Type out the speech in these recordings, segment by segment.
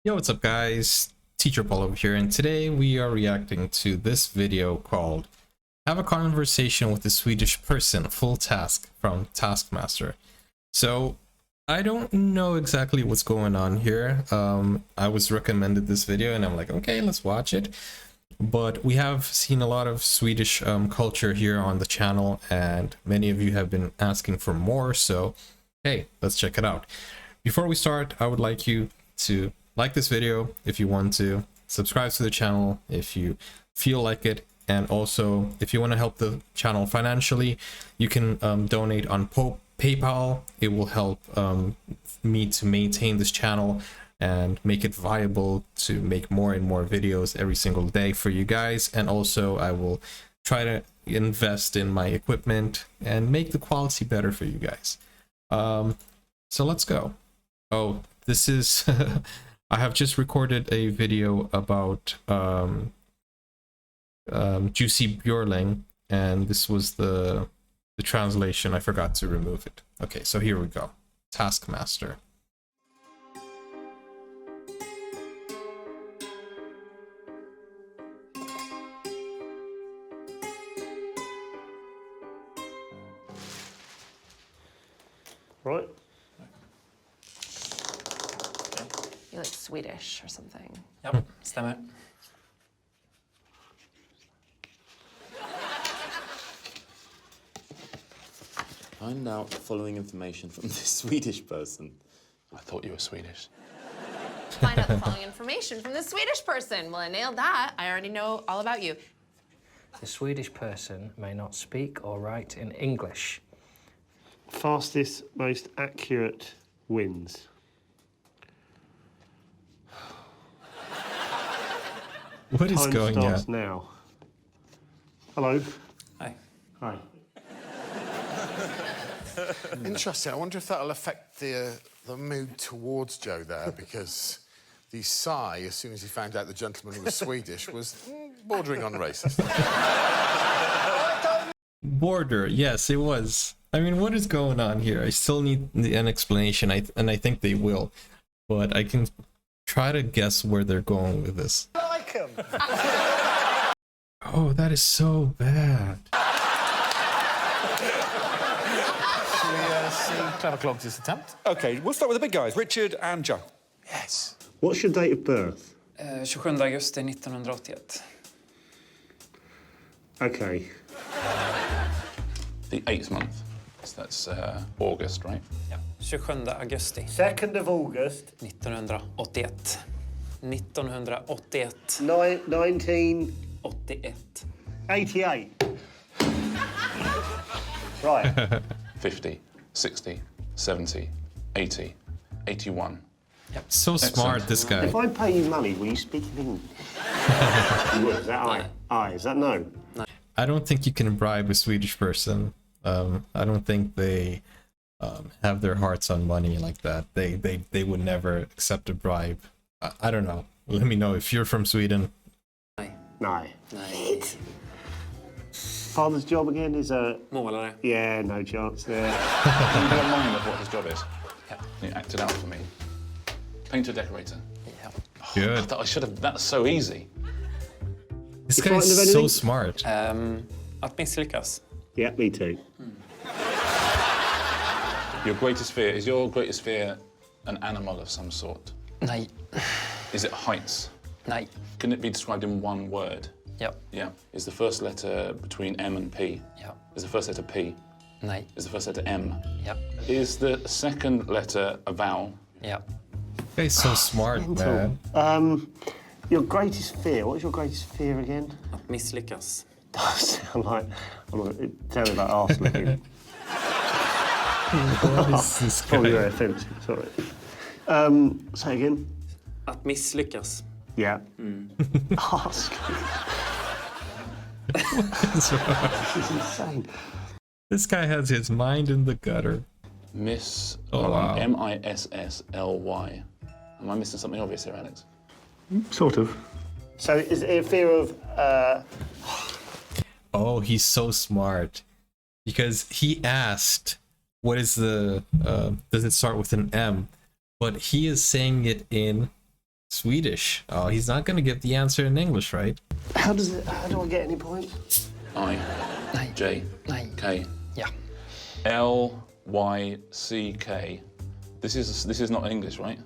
Yo, what's up guys? Teacher Paul over here, and today we are reacting to this video called Have a Conversation with a Swedish Person, Full Task from Taskmaster. So, I don't know exactly what's going on here. I was recommended this video and I'm like, okay, let's watch it. But we have seen a lot of Swedish culture here on the channel, and many of you have been asking for more, so hey, let's check it out. Before we start, I would like you to like this video if you want to, subscribe to the channel if you feel like it, and also if you want to help the channel financially, you can donate on PayPal. It will help me to maintain this channel and make it viable to make more and more videos every single day for you guys. And also I will try to invest in my equipment and make the quality better for you guys. So let's go. Oh, this is I have just recorded a video about Juicy Björling, and this was the translation. I forgot to remove it. Okay, so here we go. Taskmaster. Right. You look Swedish or something. Yep, stämmer. Find out the following information from this Swedish person. I thought you were Swedish. Find out the following information from the Swedish person. Well, I nailed that. I already know all about you. The Swedish person may not speak or write in English. Fastest, most accurate wins. What is Time going on? starts now. Hello. Hi. Hi. Interesting. I wonder if that'll affect the mood towards Joe there, because the sigh, as soon as he found out the gentleman was Swedish, was bordering on racist. Border, yes, it was. I mean, what is going on here? I still need an explanation, and I think they will, but I can try to guess where they're going with this. Like him. Oh, that is so bad. Shall we see Clever Clogs' attempt? Okay, we'll start with the big guys, Richard and Joe. Yes. What's your date of birth? 27 augusti 1981. Okay. The 8th month. So that's August, right? Ja, 27 augusti 2nd of August, 1981. 1981. 1988. 88. Right. 50, 60, 70, 80, 81. So smart, this guy. If I pay you money, will you speak in English? You would. Is that aye? Aye. Is that no? I don't think you can bribe a Swedish person. I don't think they have their hearts on money like that. They would never accept a bribe. I don't know. Let me know if you're from Sweden. No. Father's job again is a... Målare. Yeah, no chance there. Can you get a line of what his job is? Yeah. Can you act it out for me? Painter, decorator. Yeah. Good. I should have. That's so easy. This You guy frightened of is so anything? smart. Att misslyckas. Yeah, me too. Your greatest fear, is your greatest fear an animal of some sort? Nej. Is it heights? Nej. Can it be described in one word? Ja. Yeah. Is the first letter between M and P? Ja. Is the first letter P? Nej. Is the first letter M? Ja. Is the second letter a vowel? Ja. This guy's so smart, man. Your greatest fear. What's your greatest fear again? Att misslyckas. Does sound like... Tell me about arse licking. What is this Probably very guy? offensive, sorry. Say again? Att misslyckas. Yeah. Ask. What's wrong? This is insane. This guy has his mind in the gutter. Miss. Oh, wow. M-I-S-S-L-Y. Am I missing something obvious here, Alex? Sort of. So is it a fear of... Oh, he's so smart. Because he asked, what is the... does it start with an M? But he is saying it in Swedish. Oh, he's not gonna give the answer in English, right? How do I get any points? I. J. K. Yeah. L-Y-C-K. This is not English, right?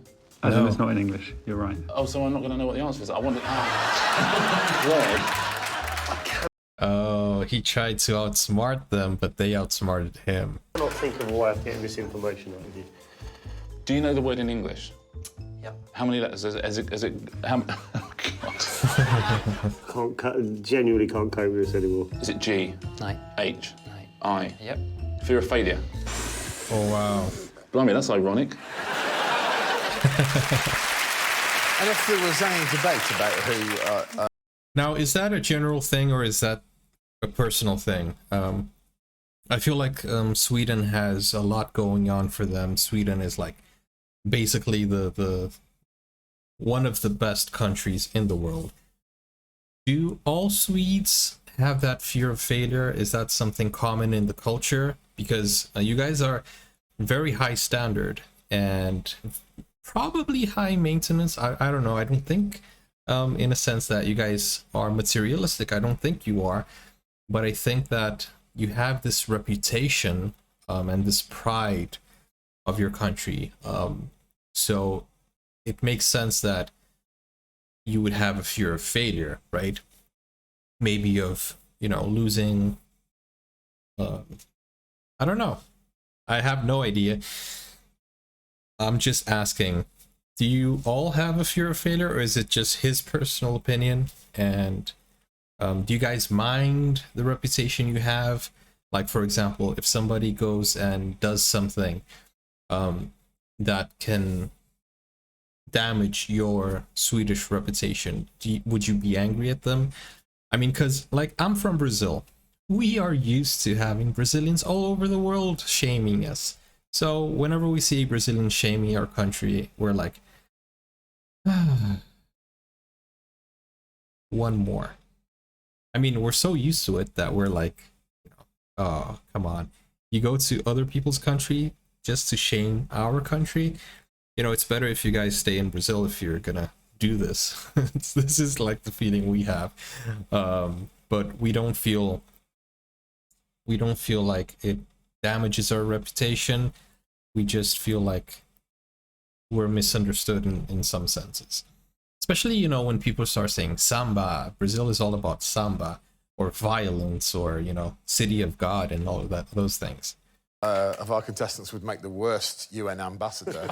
As in it's not in English, you're right. Oh, so I'm not going to know what the answer is. I wanted... Red. Oh, he tried to outsmart them, but they outsmarted him. I cannot think of a way of getting this information out of you. Do you know the word in English? Yep. How many letters is it how, oh, God. Genuinely can't cope with this anymore. Is it G? No. H? No. I? Yep. Fear of failure. Oh, wow. Blimey, that's ironic. And if there was any debate about who... Now, is that a general thing or is that a personal thing? I feel like Sweden has a lot going on for them. Sweden is like basically the one of the best countries in the world. Do all Swedes have that fear of failure? Is that something common in the culture? Because you guys are very high standard and probably high maintenance. I don't know. I don't think in a sense that you guys are materialistic. I don't think you are. But I think that you have this reputation and this pride of your country. So it makes sense that you would have a fear of failure, right? Maybe of, you know, losing. I don't know. I have no idea. I'm just asking, do you all have a fear of failure, or is it just his personal opinion? And do you guys mind the reputation you have? Like, for example, if somebody goes and does something that can damage your Swedish reputation, would you be angry at them? I mean, because, like, I'm from Brazil. We are used to having Brazilians all over the world shaming us. So whenever we see Brazilians shaming our country, we're like, one more. I mean, we're so used to it that we're like, you know, oh, come on. You go to other people's country just to shame our country. You know, it's better if you guys stay in Brazil if you're gonna do this. This is like the feeling we have. But we don't feel like it damages our reputation. We just feel like we're misunderstood in some senses. Especially, you know, when people start saying samba, Brazil is all about samba, or violence, or, you know, city of God and all of that, those things. Of our contestants would make the worst UN ambassador.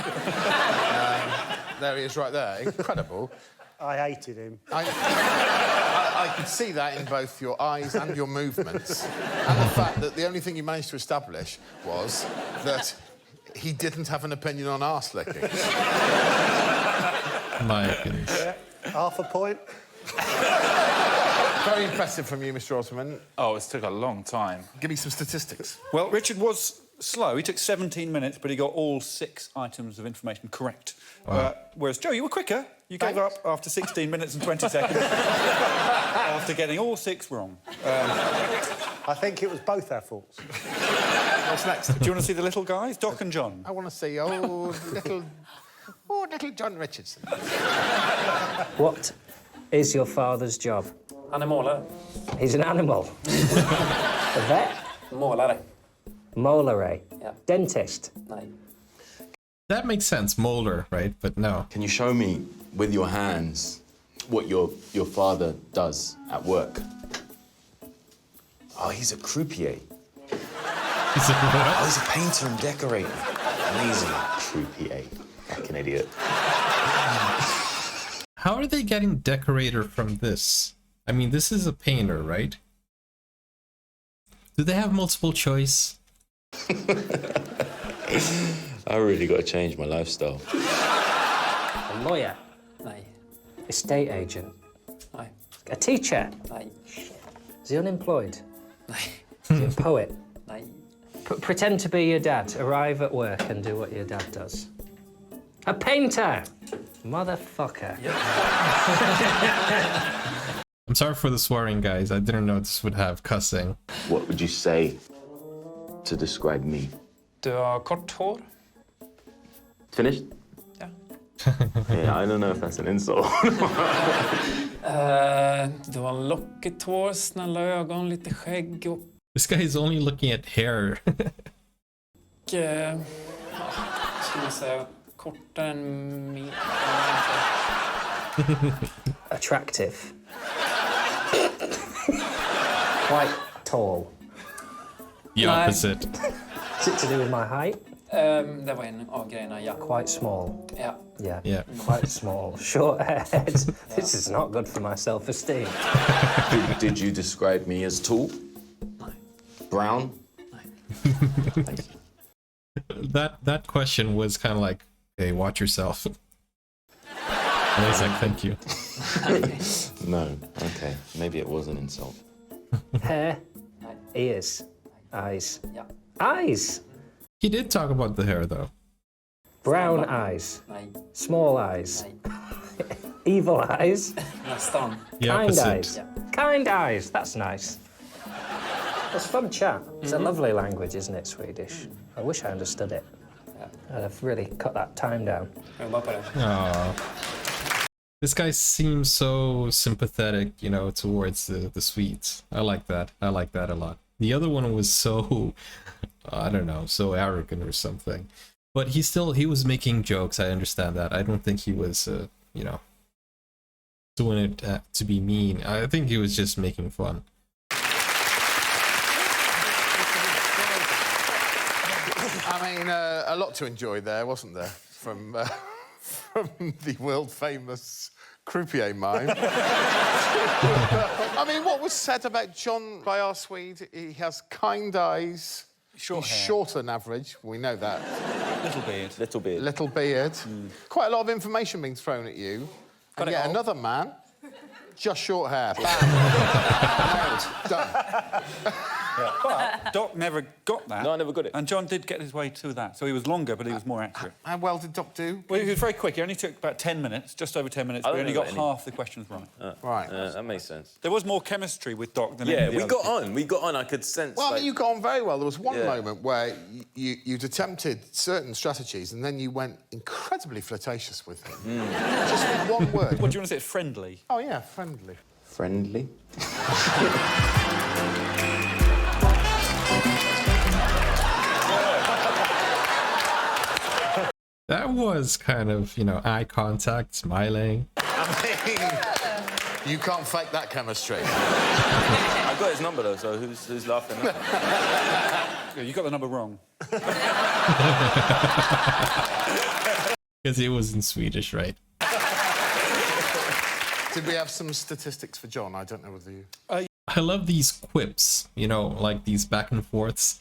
There he is right there. Incredible. I hated him. I could see that in both your eyes and your movements. And the fact that the only thing you managed to establish was that he didn't have an opinion on arse licking. My goodness. Yeah, half a point. Very impressive from you, Mr. Ottoman. Oh, it took a long time. Give me some statistics. Well, Richard was slow. He took 17 minutes, but he got all 6 items of information correct. Wow. Whereas, Joe, you were quicker. You gave up after 16 minutes and 20 seconds after getting all 6 wrong. I think it was both our faults. What's next? Do you want to see the little guys, Doc and John? I want to see little John Richardson. What is your father's job? Animaler. He's an animal. A vet? Målare. Molare. Yeah. Dentist. Nej. That makes sense, molar, right? But no. Can you show me with your hands what your father does at work? Oh, he's a croupier. He's a what? Oh, he's a painter and decorator. Amazing. Croupier. Fucking idiot. How are they getting decorator from this? I mean, this is a painter, right? Do they have multiple choice? I really got to change my lifestyle. A lawyer. Nej. Estate agent. Nej. A teacher. Nej. Is he unemployed? Nej. Is he a poet? Nej. Pretend to be your dad. Arrive at work and do what your dad does. A painter! Motherfucker. I'm sorry for the swearing, guys. I didn't know this would have cussing. What would you say to describe me? Du har kort hår. Finished? Ja. Yeah, I don't know if that's an insult. Du har lockigt hår, snälla ögon, lite skägg och... This guy is only looking at hair. Skulle jag säga kortare än mig. Attractive. Quite tall. The opposite. Is it to do with my height? Det var en av grejerna, ja. Quite small. Ja. Yeah. Quite small. Short head. This is not good for my self-esteem. Did you describe me as tall? Brown? That question was kind of like, hey, watch yourself. And he's like, thank you. No. Okay. Maybe it was an insult. Hair. Ears. Eyes. Ja. Eyes. He did talk about the hair though. Brown eyes. Nej. Small eyes. Evil eyes. Nästan. The Kind opposite. eyes. Kind eyes. That's nice. It's fun chat. It's a lovely language, isn't it, Swedish? I wish I understood it. I'd have really cut that time down. Jobba på det. Aw. This guy seems so sympathetic, you know, towards the Swedes. I like that. I like that a lot. The other one was so, I don't know, so arrogant or something. But he was making jokes. I understand that. I don't think he was, you know, doing it to be mean. I think he was just making fun. I mean, a lot to enjoy there, wasn't there? From the world-famous croupier mime. I mean, what was said about John by our Swede? He has kind eyes. Short He's hair. shorter than average. We know that. Little beard. Little bit. Little beard. Quite a lot of information being thrown at you. And yet another man, just short hair. Bam. Done. But Doc never got that. No, I never got it. And John did get his way to that. So he was longer, but he was more accurate. How well did Doc do? Well, he was very quick. He only took about 10 minutes, just over 10 minutes, but he only got half the questions right. Right. That makes sense. There was more chemistry with Doc than any Yeah, of the we other got people. on. We got on. I could sense. Well, I like, mean, you got on very well. There was one Yeah. moment where you'd attempted certain strategies and then you went incredibly flirtatious with him. Just with one word. What do you want to say? Friendly. Oh, yeah, friendly. friendly. That was kind of, you know, eye contact, smiling. I mean, you can't fake that chemistry. I got his number though, so who's laughing now? Yeah, you got the number wrong. Because it was in Swedish, right? Did we have some statistics for John? I don't know whether you... I love these quips, you know, like these back and forths.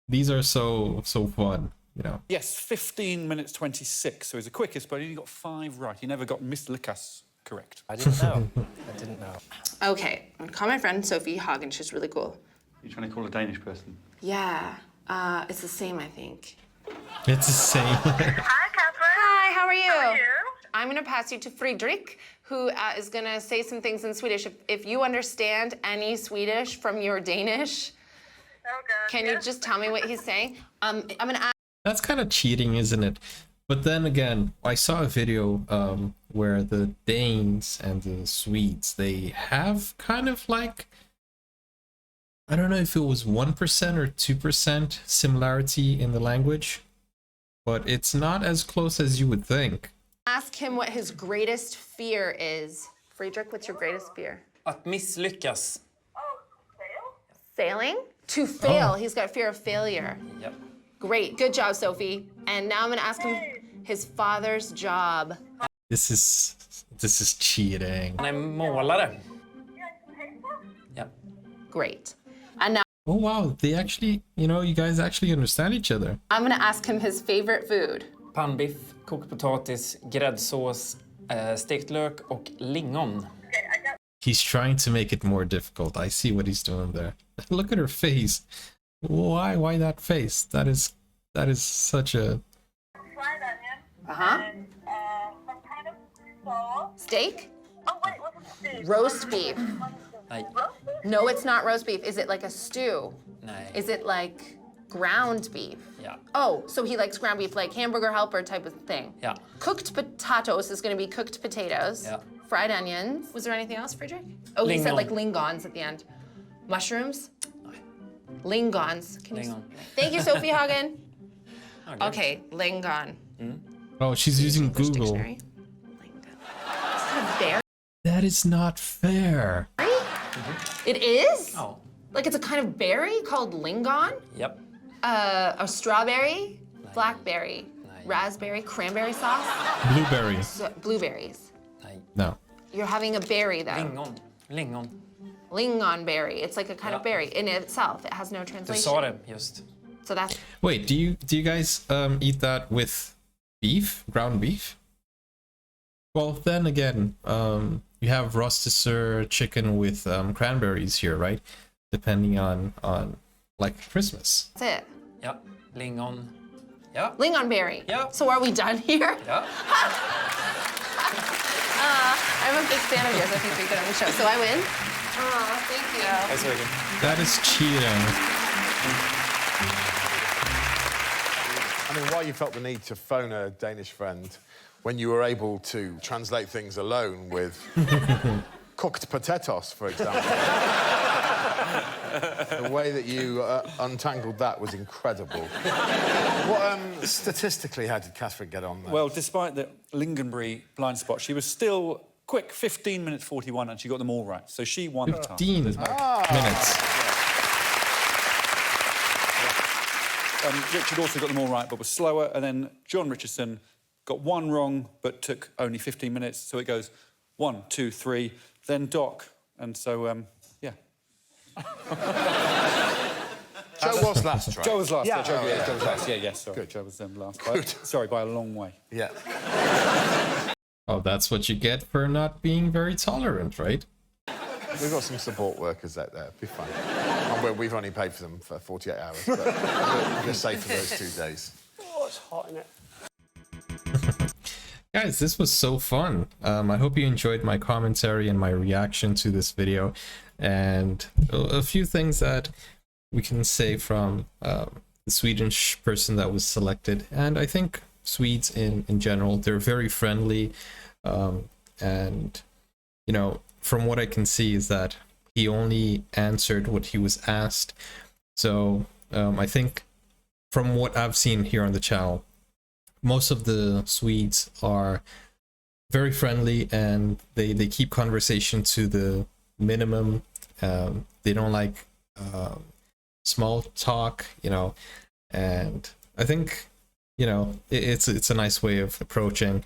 These are so fun, you know. Yes, 15 minutes 26, so he's the quickest, but he only got 5 right. He never got Miss Lucas correct. I didn't know. I didn't know. Okay, I'm gonna call my friend Sophie Hagen. She's really cool. You're trying to call a Danish person? Yeah, it's the same, I think. It's the same. Hi, Catherine. Hi, how are you? How are you? I'm gonna pass you to Friedrich, who is gonna say some things in Swedish. If you understand any Swedish from your Danish, Oh, God. can you just tell me what he's saying? I'm gonna ask. That's kind of cheating, isn't it? But then again, I saw a video where the Danes and the Swedes, they have kind of like, I don't know if it was 1% or 2% similarity in the language, but it's not as close as you would think. Ask him what his greatest fear is. Friedrich, what's your greatest fear? Att misslyckas. Sailing? To fail. He's got fear of failure. Yep. Great. Good job, Sophie. And now I'm gonna ask him his father's job. This is cheating. Han är målare. Yep. Great. And now Oh wow, they actually, you know, you guys actually understand each other. I'm gonna ask him his favorite food. Pannbiff, kokt potatis, gräddsås, stekt lök och lingon. He's trying to make it more difficult. I see what he's doing there. Look at her face. Why that face? That is such a... Fried onion. Uh-huh. And some kind of sauce. Steak? Oh, wait, what's a steak? Roast beef. Nej. No, it's not roast beef. Is it like a stew? Nej. Is it like Ground beef. Yeah. Oh, so he likes ground beef, like hamburger helper type of thing. Yeah. Cooked potatoes is gonna be cooked potatoes. Yeah. Fried onions. Was there anything else, Friedrich? Oh, he said Lingon. like lingons at the end. Mushrooms? Lingons. Can you Lingon. Thank you, Sophie Hagen. Okay. Okay, lingon. Oh, she's using English Google. dictionary. Lingon. Is that a berry? That is not fair. It is? Oh. Like it's a kind of berry called lingon? Yep. A strawberry, blackberry, raspberry, cranberry sauce, Blueberries. blueberries. Nej. No. You're having a berry though. Lingon. Lingon. Lingon berry. It's like a kind of Yeah. berry in itself. It has no Du translation. sa det just. So that's Wait, do you guys eat that with beef, ground beef? Well, then again, you have rotisserie chicken with cranberries here, right? Depending on like Christmas. it. Ja. Lingon. Ja. Lingon berry. Yeah. So are we done here? Ja. I'm a big fan of yours. I think we good on the show. So I win. Oh, thank you. Tack så mycket. That is cheating. I mean, why you felt the need to phone a Danish friend when you were able to translate things alone with cooked potatoes, for example. The way that you untangled that was incredible. What, statistically, how did Catherine get on there? Well, despite the Lingonbury blind spot, she was still quick, 15 minutes 41, and she got them all right. So she won the time. 15 minutes. Richard also got them all right, but was slower. And then John Richardson got one wrong, but took only 15 minutes. So it goes 1, 2, 3, then Doc. And so, yeah. Joe was last, right? Joe was last. Yeah. Joe, Oh, yeah. Joe was last. Yeah, sorry. Good. Joe was last. Good. Sorry, by a long way. Yeah. Oh, that's what you get for not being very tolerant, right? We've got some support workers out there. Be fine. And we've only paid for them for 48 hours, but we're safe for those 2 days. Oh, it's hot in it. Guys, this was so fun. I hope you enjoyed my commentary and my reaction to this video, and a few things that we can say from the Swedish person that was selected. And I think Swedes in general, they're very friendly, and you know, from what I can see is that he only answered what he was asked. So I think from what I've seen here on the channel, most of the Swedes are very friendly, and they keep conversation to the minimum. They don't like small talk, you know, and I think, you know, it's a nice way of approaching.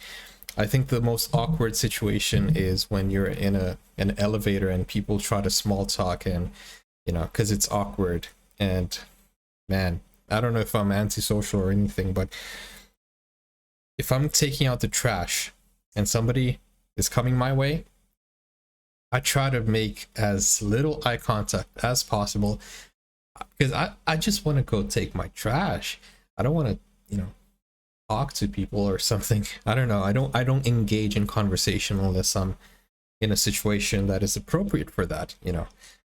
I think the most awkward situation is when you're in an elevator and people try to small talk, and you know, because it's awkward. And man, I don't know if I'm antisocial or anything, but if I'm taking out the trash and somebody is coming my way, I try to make as little eye contact as possible, because I just want to go take my trash. I don't want to, you know, talk to people or something. I don't know. I don't engage in conversation unless I'm in a situation that is appropriate for that, you know.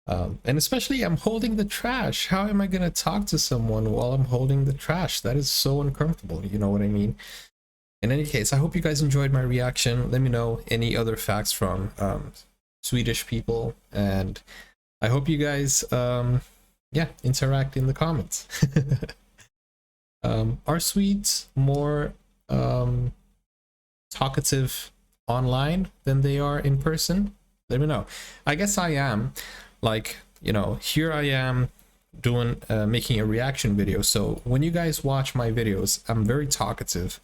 And especially I'm holding the trash. How am I going to talk to someone while I'm holding the trash? That is so uncomfortable. You know what I mean? In any case, I hope you guys enjoyed my reaction. Let me know any other facts from Swedish people, and I hope you guys yeah, interact in the comments. Are Swedes more talkative online than they are in person? Let me know. I guess I am. Like, you know, here I am doing making a reaction video, so when you guys watch my videos, I'm very talkative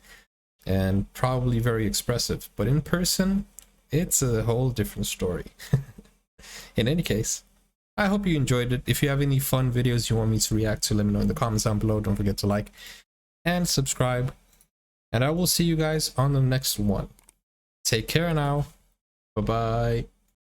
and probably very expressive, but in person it's a whole different story. In any case, I hope you enjoyed it. If you have any fun videos you want me to react to, let me know in the comments down below. Don't forget to like and subscribe, and I will see you guys on the next one. Take care now. Bye bye.